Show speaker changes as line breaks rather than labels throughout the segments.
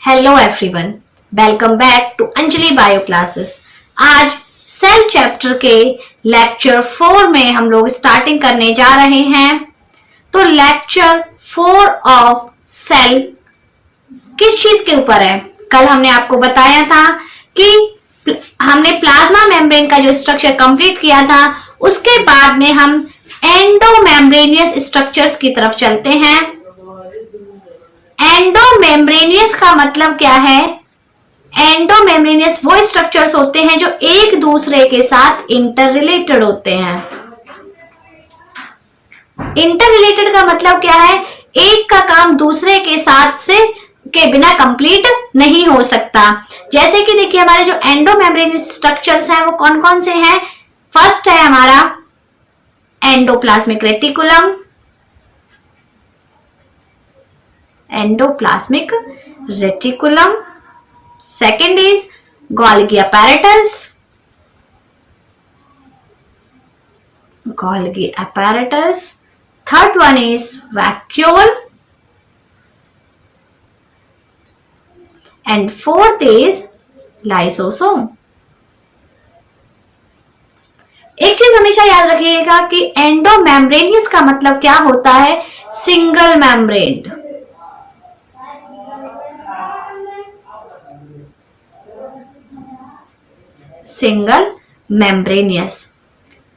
Hello everyone, welcome back to Anjali bio classes. आज cell chapter के lecture 4 में हम लोग स्टार्टिंग करने जा रहे हैं। तो लेक्चर 4 ऑफ सेल किस चीज के ऊपर है? कल हमने आपको बताया था कि हमने प्लाज्मा मेम्ब्रेन का जो स्ट्रक्चर कंप्लीट किया था, उसके बाद में हम एंडोमेम्ब्रेनियस स्ट्रक्चर्स की तरफ चलते हैं। एंडोमेम्ब्रेनियस का मतलब क्या है? एंडोमेम्ब्रेनियस वो स्ट्रक्चर्स होते हैं जो एक दूसरे के साथ इंटर रिलेटेड होते हैं। इंटर रिलेटेड का मतलब क्या है? एक का काम दूसरे के साथ से के बिना कंप्लीट नहीं हो सकता। जैसे कि देखिए, हमारे जो एंडोमेम्ब्रेनियस स्ट्रक्चर्स हैं वो कौन कौन से हैं? फर्स्ट है हमारा endoplasmic reticulum, endoplasmic reticulum. Second is Golgi apparatus, Golgi apparatus। Third one is vacuole and fourth is lysosome. एक चीज हमेशा याद रखिएगा कि एंडोमेम्ब्रेनियस का मतलब क्या होता है? Single membrane. Single membranosus.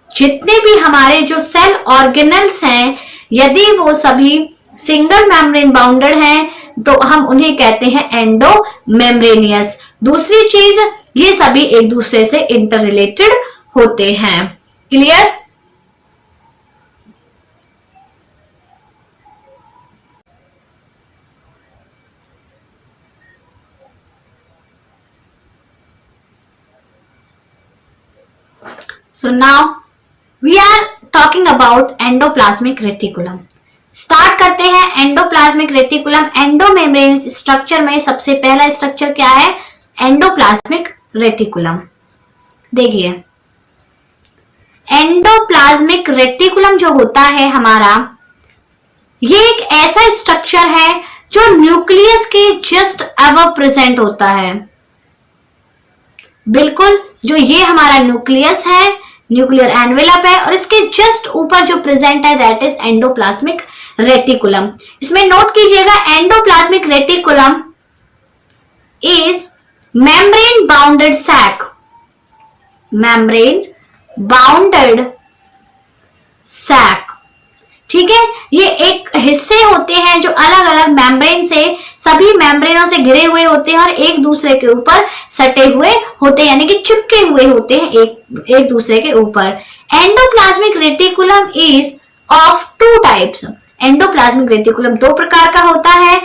जितने भी हमारे जो सेल ऑर्गेनल्स हैं, यदि वो सभी सिंगल मेम्ब्रेन बाउंडेड हैं तो हम उन्हें कहते हैं एंडोमेम्ब्रेनियस। दूसरी चीज, ये सभी एक दूसरे से इंटर रिलेटेड होते हैं। Clear? So now we are talking about endoplasmic reticulum. Start करते हैं एंडोप्लाज्मिक रेटिकुलम। एंडोमेम्ब्रेनियस स्ट्रक्चर में सबसे पहला स्ट्रक्चर क्या है? Endoplasmic reticulum. देखिए, एंडोप्लाज्मिक रेटिकुलम जो होता है हमारा, ये एक ऐसा स्ट्रक्चर है जो न्यूक्लियस के जस्ट अबव प्रेजेंट होता है। बिल्कुल, जो ये हमारा न्यूक्लियस है, न्यूक्लियर एनवेलप है, और इसके जस्ट ऊपर जो प्रेजेंट है दैट इज एंडोप्लाज्मिक रेटिकुलम। इसमें नोट कीजिएगा, endoplasmic reticulum is membrane bounded sac. Membrane bounded sac, ठीक है। ये एक हिस्से होते हैं जो अलग अलग मेम्ब्रेन से, सभी मेम्ब्रेनों से घिरे हुए होते हैं और एक दूसरे के ऊपर सटे हुए होते हैं, यानी कि चिपके हुए होते हैं एक दूसरे के ऊपर। Endoplasmic reticulum is of two types. Endoplasmic reticulum दो प्रकार का होता है,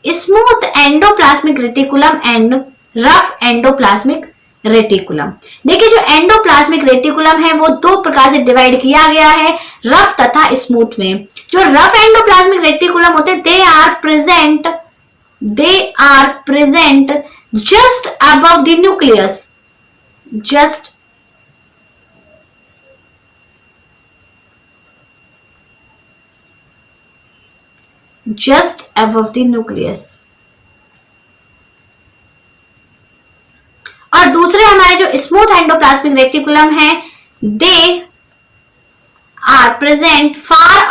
smooth endoplasmic reticulum and rough endoplasmic reticulum. देखिए, जो एंडोप्लाज्मिक रेटिकुलम है वो दो प्रकार से डिवाइड किया गया है, रफ तथा स्मूथ में। जो रफ एंडोप्लाज्मिक रेटिकुलम होते हैं, they are present just above the nucleus, just above the nucleus. और दूसरे हमारे जो स्मूथ एंडोप्लाज्मिक रेटिकुलम है, they are present far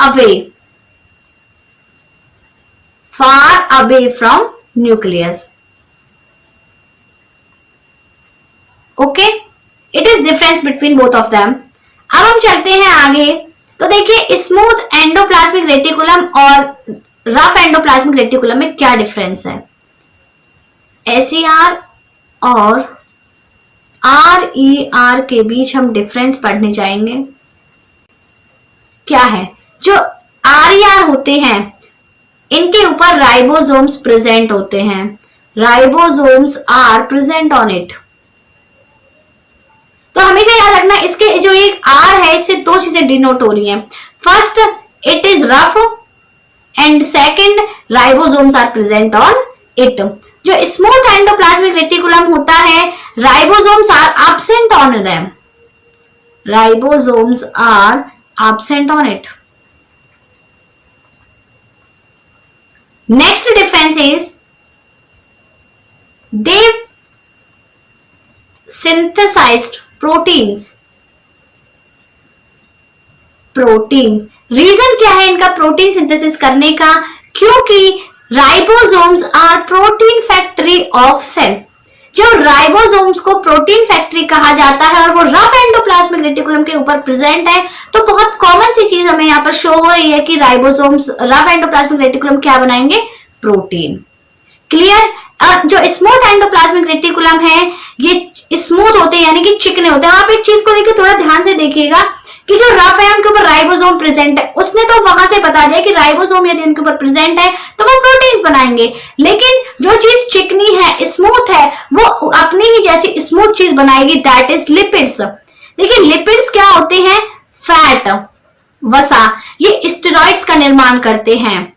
away from nucleus. Okay, it is difference between both of them. अब हम चलते हैं आगे। तो देखिए, स्मूथ एंडोप्लाज्मिक रेटिकुलम और रफ एंडोप्लाज्मिक रेटिकुलम में क्या डिफरेंस है? एसईआर और आरईआर के बीच हम डिफरेंस पढ़ने जाएंगे। क्या है? जो आरईआर होते हैं, इनके ऊपर राइबोसोम्स प्रेजेंट होते हैं। Ribosomes are present on it. तो हमेशा याद रखना, इसके जो एक आर है, इससे दो चीजें डिनोट हो रही हैं। First, it is rough, and second, ribosomes are present on it. जो स्मूथ एंडोप्लाज्मिक रेटिकुलम होता है, ribosomes are absent on them. Ribosomes are absent on it. Next difference is synthesized proteins. Protein, reason क्या है इनका protein synthesis करने का? क्योंकि ribosomes are protein factory of cell. जो राइबोसोम्स को प्रोटीन फैक्ट्री कहा जाता है और वो रफ एंडोप्लाज्मिक रेटिकुलम के ऊपर प्रेजेंट है, तो बहुत कॉमन सी चीज हमें यहाँ पर शो हो रही है कि राइबोसोम्स रफ एंडोप्लाज्मिक रेटिकुलम क्या बनाएंगे? प्रोटीन। क्लियर? जो स्मूथ एंडोप्लाज्मिक रेटिकुलम है ये स्मूथ होते हैं यानी कि चिकने होते हैं। आप एक चीज को देखिए, थोड़ा ध्यान से देखिएगा कि जो रफ है उनके ऊपर राइबोसोम प्रेजेंट है, उसने तो वहां से बता दिया कि राइबोसोम यदि उनके ऊपर प्रेजेंट है तो वो प्रोटीन्स बनाएंगे। लेकिन जो चीज चिकनी है, स्मूथ है, वो अपनी ही जैसी स्मूथ चीज बनाएगी, दैट इज लिपिड्स। देखिए लिपिड्स क्या होते हैं? फैट, वसा, ये स्टेरॉइड्स का निर्माण करते हैं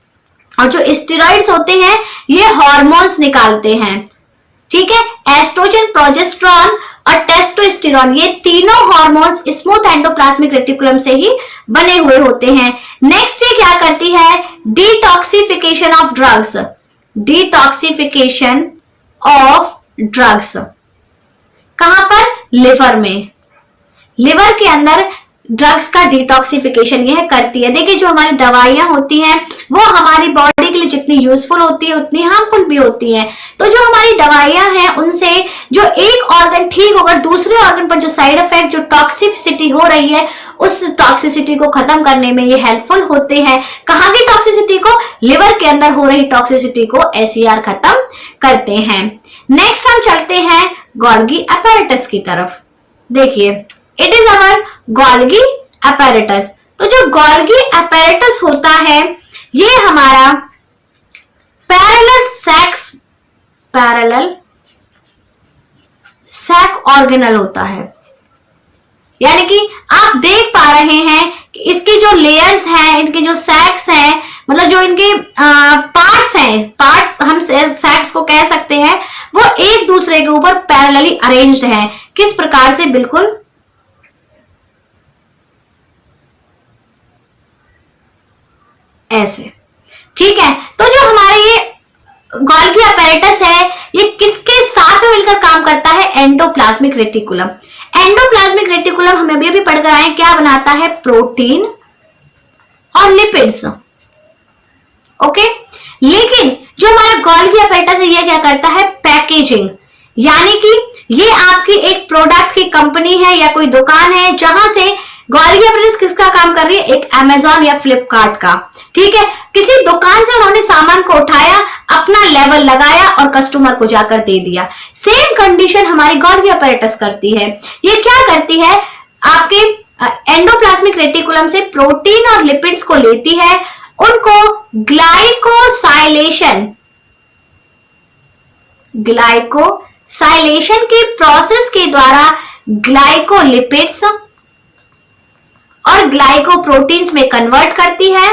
और जो स्टेरॉइड्स होते हैं ये हार्मोन्स निकालते हैं। ठीक है, एस्ट्रोजन, प्रोजेस्टेरॉन और टेस्टोस्टेरोन, ये तीनों हार्मोन्स स्मूथ एंडोप्लाज्मिक रेटिकुलम से ही बने हुए होते हैं। नेक्स्ट ये क्या करती है? Detoxification of drugs. Detoxification of drugs कहां पर? लिवर में। लिवर के अंदर ड्रग्स का डिटॉक्सिफिकेशन यह करती है। देखिए जो हमारी दवाइयां होती हैं वो हमारी बॉडी के लिए जितनी यूजफुल होती है उतनी हार्मफुल भी होती हैं। तो जो हमारी दवाइयां हैं उनसे जो एक ऑर्गन ठीक होकर दूसरे ऑर्गन पर जो साइड इफेक्ट, जो टॉक्सिसिटी हो रही है, उस टॉक्सिसिटी को खत्म करने में ये हेल्पफुल होते हैं। कहाँ की टॉक्सिसिटी को? लिवर के अंदर हो रही टॉक्सिसिटी को एसईआर खत्म करते हैं। नेक्स्ट हम चलते हैं गोल्गी अपैरेटस की तरफ। देखिए it is our Golgi apparatus. तो जो गोल्गी अपैरेटस होता है ये हमारा पैरेलल सैक ऑर्गेनल होता है। यानी कि आप देख पा रहे हैं कि इसके जो लेयर्स हैं, इनके जो सैक्स हैं, मतलब जो इनके पार्ट्स हैं, पार्ट्स हम सैक्स को कह सकते हैं, वो एक दूसरे के ऊपर पैरेलली अरेंज्ड हैं। किस प्रकार से? बिल्कुल ऐसे। ठीक है, तो जो हमारे ये गोल्गी अपैरेटस है ये किसके साथ में मिलकर काम करता है? Endoplasmic reticulum. एंडोप्लाज्मिक रेटिकुलम हमें अभी पढ़कर आए, क्या बनाता है? प्रोटीन और लिपिड्स। ओके, लेकिन जो हमारा गोल्गी अपैरेटस है ये क्या करता है? पैकेजिंग। यानी कि ये आपकी एक प्रोडक्ट की कंपनी है या कोई दुकान है जहां से गोल्गी अपैरेटस किसका काम कर रही है? एक अमेजॉन या फ्लिपकार्ट का। ठीक है, किसी दुकान से उन्होंने सामान को उठाया, अपना लेवल लगाया और कस्टमर को जाकर दे दिया। सेम कंडीशन हमारी गोल्गी अपैरेटस करती है। ये क्या करती है? आपके एंडोप्लाज्मिक रेटिकुलम से प्रोटीन और लिपिड्स को लेती है, उनको ग्लाइकोसाइलेशन की प्रोसेस के द्वारा ग्लाइकोलिपिड्स और ग्लाइकोप्रोटीन्स में कन्वर्ट करती है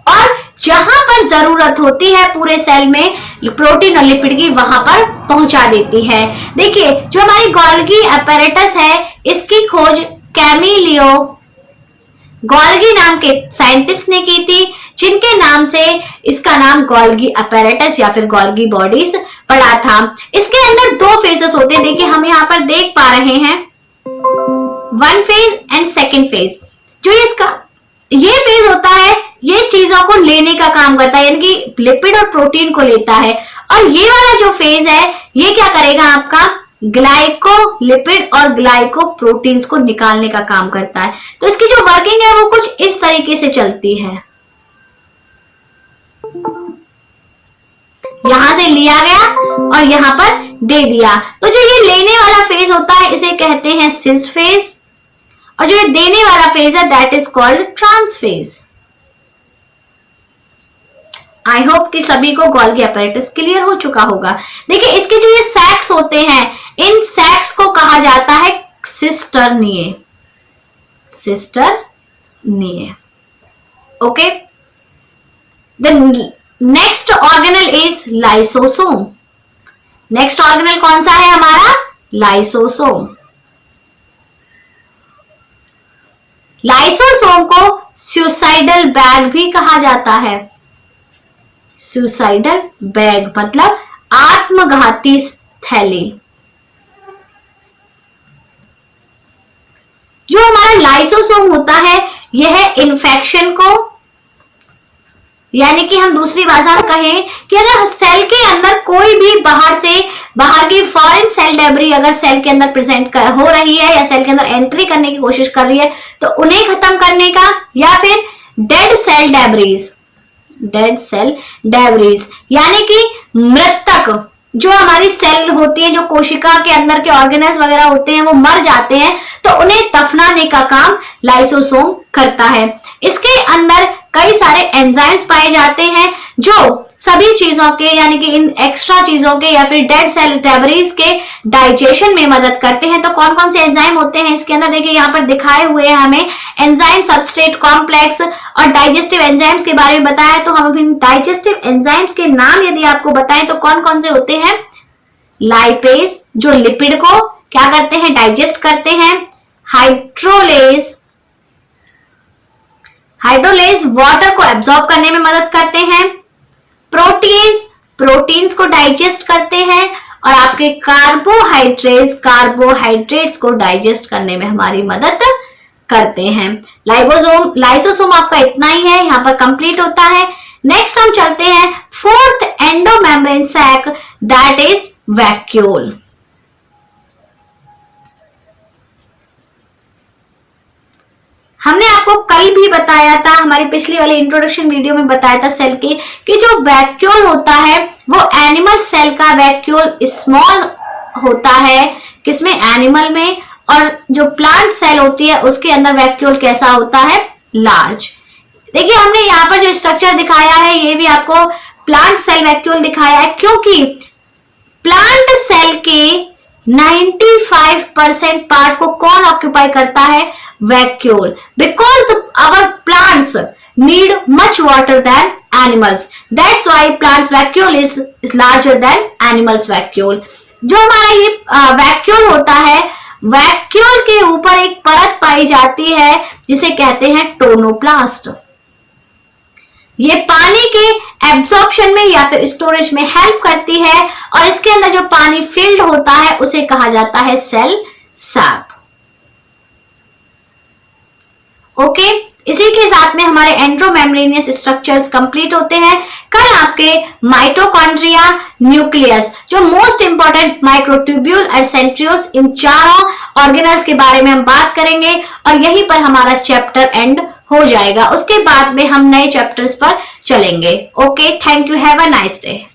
और जहां पर जरूरत होती है पूरे सेल में प्रोटीन और लिपिड की, वहां पर पहुंचा देती है। देखिए जो हमारी गोल्गी अपैरेटस है इसकी खोज कैमिलियो गोल्गी नाम के साइंटिस्ट ने की थी, जिनके नाम से इसका नाम गोल्गी अपैरेटस या फिर गोल्गी बॉडीज पड़ा था। इसके अंदर दो फेजेस होते हैं। देखिए हम यहाँ पर देख पा रहे हैं one phase and second phase. जो इसका ये फेज होता है ये चीजों को लेने का काम करता है, यानी कि लिपिड और प्रोटीन को लेता है, और ये वाला जो फेज है ये क्या करेगा? आपका ग्लाइकोलिपिड और ग्लाइकोप्रोटीन्स को निकालने का काम करता है। तो इसकी जो वर्किंग है वो कुछ इस तरीके से चलती है। यहां से लिया गया और यहां पर दे दिया। तो जो ये लेने वाला फेज होता है इसे कहते हैं सिस फेज, और जो ये देने वाला फेज है that is called trans phase. I hope कि सभी को गोल्गी अपैरेटस क्लियर हो चुका होगा। देखिए इसके जो ये सैक्स होते हैं, इन सैक्स को कहा जाता है cisternae. Okay, the next organelle is lysosome. Next organelle कौन सा है हमारा? लाइसोसोम। लाइसोसोम को सुसाइडल बैग भी कहा जाता है। सुसाइडल बैग मतलब आत्मघाती थैली। जो हमारा लाइसोसोम होता है यह इन्फेक्शन को, यानी कि हम दूसरी भाषा में कहें कि अगर सेल के अंदर कोई भी बाहर की फॉरेन सेल डेब्री अगर सेल के अंदर प्रेजेंट हो रही है या सेल के अंदर एंट्री करने की कोशिश कर रही है तो उन्हें खत्म करने का, या फिर डेड सेल डेब्रीज यानी कि मृतक जो हमारी सेल होती है, जो कोशिका के अंदर के ऑर्गेनल्स वगैरह होते हैं वो मर जाते हैं तो उन्हें दफनाने का काम लाइसोसोम करता है। इसके अंदर कई सारे एंजाइम्स पाए जाते हैं जो सभी चीजों के, यानी कि इन एक्स्ट्रा चीजों के या फिर डेड सेल डेब्रीज के डाइजेशन में मदद करते हैं। तो कौन कौन से एंजाइम होते हैं इसके अंदर, देखिए यहाँ पर दिखाए हुए हैं हमें एंजाइम सबस्ट्रेट कॉम्प्लेक्स और डाइजेस्टिव एंजाइम्स के बारे में बताया। तो हम अभी डाइजेस्टिव एंजाइम्स के नाम यदि आपको बताएं तो कौन कौन से होते हैं। लाइपेज जो लिपिड को क्या करते हैं, डाइजेस्ट करते हैं। हाइड्रोलेज वाटर को एब्जॉर्ब करने में मदद करते हैं। प्रोटीन्स को डाइजेस्ट करते हैं। और आपके कार्बोहाइड्रेट्स को डाइजेस्ट करने में हमारी मदद करते हैं। लाइसोसोम आपका इतना ही है, यहां पर कंप्लीट होता है। नेक्स्ट हम चलते हैं fourth endomembrane sac, that is vacuole. हमने आपको कल भी बताया था, हमारी पिछली वाली इंट्रोडक्शन वीडियो में बताया था सेल के, कि जो वैक्यूल होता है वो एनिमल सेल का वैक्यूल स्मॉल होता है, किसमें, एनिमल में, और जो प्लांट सेल होती है उसके अंदर वैक्यूल कैसा होता है, लार्ज। देखिए हमने यहाँ पर जो स्ट्रक्चर दिखाया है ये भी आपको प्लांट सेल वैक्यूल दिखाया है, क्योंकि प्लांट सेल के 95% पार्ट को कौन ऑक्यूपाई करता है, vacuole, because our plants need much water than animals, that's why plants vacuole is larger than animals vacuole. जो हमारा ये वैक्यूल होता है, वैक्यूल के ऊपर एक परत पाई जाती है जिसे कहते हैं टोनोप्लास्ट। ये पानी के एब्जॉर्प्शन में या फिर स्टोरेज में हेल्प करती है और इसके अंदर जो पानी फिल्ड होता है उसे कहा जाता है सेल सैप। ओके, इसी के साथ में हमारे एंडोमेम्ब्रेनियस स्ट्रक्चर्स कंप्लीट होते हैं। कल आपके माइटोकॉन्ड्रिया, न्यूक्लियस, जो मोस्ट इंपॉर्टेंट माइक्रोट्यूब्यूल और सेंट्रियोल्स, इन चारों ऑर्गेनल्स के बारे में हम बात करेंगे और यहीं पर हमारा चैप्टर एंड हो जाएगा। उसके बाद में हम नए चैप्टर्स पर चलेंगे। Okay, thank you, have a nice day.